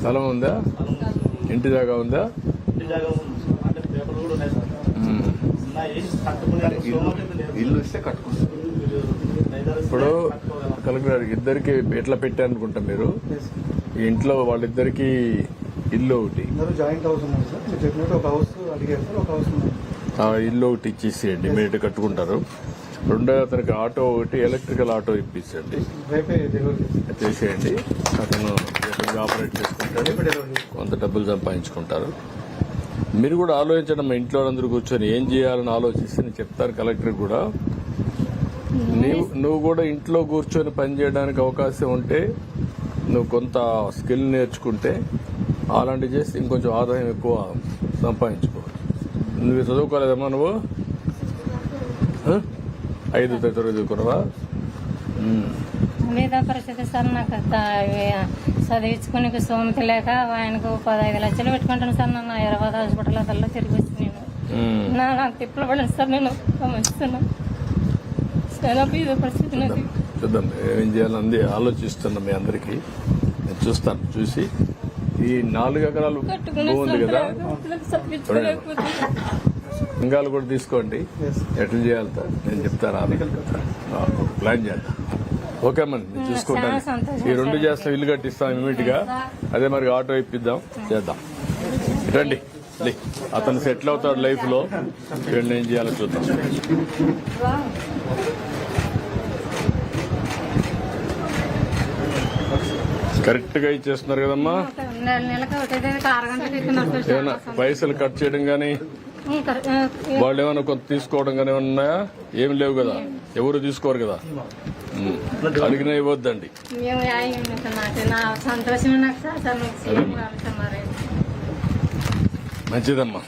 స్థలం ఉందా? ఇంటి జాగా ఉందా? ఇల్లు ఇస్తే కట్టుకుంటాం. ఇప్పుడు కలెక్టర్ ఇద్దరికి ఎట్లా పెట్టారనుకుంటా మీరు? ఈ ఇంట్లో వాళ్ళిద్దరికి ఇల్లు ఒకటి, జాయింట్ హౌస్ ఉంది సార్. మీరు చెప్పినట్టు ఒక హౌస్ అడిగారు సార్, ఒక హౌస్ ఉంది. ఆ ఇల్లు ఒకటి ఇచ్చేసేయండి, మీరు కట్టుకుంటారు. రెండో అతనికి ఆటో ఒకటి, ఎలక్ట్రికల్ ఆటో ఇప్పించండి, రేపే డెలివరీ చేసేయండి. అతను ఆపరేట్ చేసుకుంటాడు, కొంత డబ్బులు సంపాదించుకుంటారు. మీరు కూడా ఆలోచించండి, మా ఇంట్లో అందరూ కూర్చొని ఏం చేయాలని ఆలోచిస్తే నేను చెప్తాను కలెక్టర్ కూడా. నువ్వు కూడా ఇంట్లో కూర్చొని పనిచేయడానికి అవకాశం ఉంటే, నువ్వు కొంత స్కిల్ నేర్చుకుంటే అలాంటివి చేస్తే ఇంకొంచెం ఆదాయం ఎక్కువ సంపాదించుకో. నువ్వు చదువుకోలేదమ్మా? నువ్వు 5వ తరగతి చదువుకున్నావా? మీద పరిస్థితి సార్, నాకు చదివించుకునే స్తోమత లేక ఆయనకు 15 లక్షలు పెట్టుకుంటాను సార్. నన్ను 20 హాస్పిటల్ అదల్లో తిరిగి వచ్చి నేను నాకు తిప్పలు పడలేదు సార్. నేను ఇస్తున్నా చాలా మీద పరిస్థితి నాకు. చూద్దాం ఏం చేయాలని ఆలోచిస్తున్నా. మీ అందరికీ నేను చూస్తాను. చూసి ఈ 4 ఎకరాలు బాగుంది కదా, లింగాలు కూడా తీసుకోండి. ఎట్లా చేయాలి నేను చెప్తాను, ప్లాన్ చేద్దాం. ఓకే అమ్మా, నేను చూసుకుంటాను. ఈ 2 చేస్తాం, ఇల్లు కట్టిస్తాం ఇమీడియట్ గా. అదే మరి ఆటో ఇప్పిద్దాం, చేద్దాం. రండి, అతను సెటిల్ అవుతాడు లైఫ్ లో. వీళ్ళని ఏం చేయాలో చూద్దాం. కరెక్ట్ గా ఇచ్చేస్తున్నారు కదమ్మా. ఏమన్నా పైసలు కట్ చేయడం గానీ, వాళ్ళు ఏమైనా కొంత తీసుకోవడం కానీ ఏమైనా ఉన్నాయా? ఏమి లేవు కదా, ఎవరు తీసుకోరు కదా. అడిగినా ఇవ్వద్దండి. మంచిదమ్మా.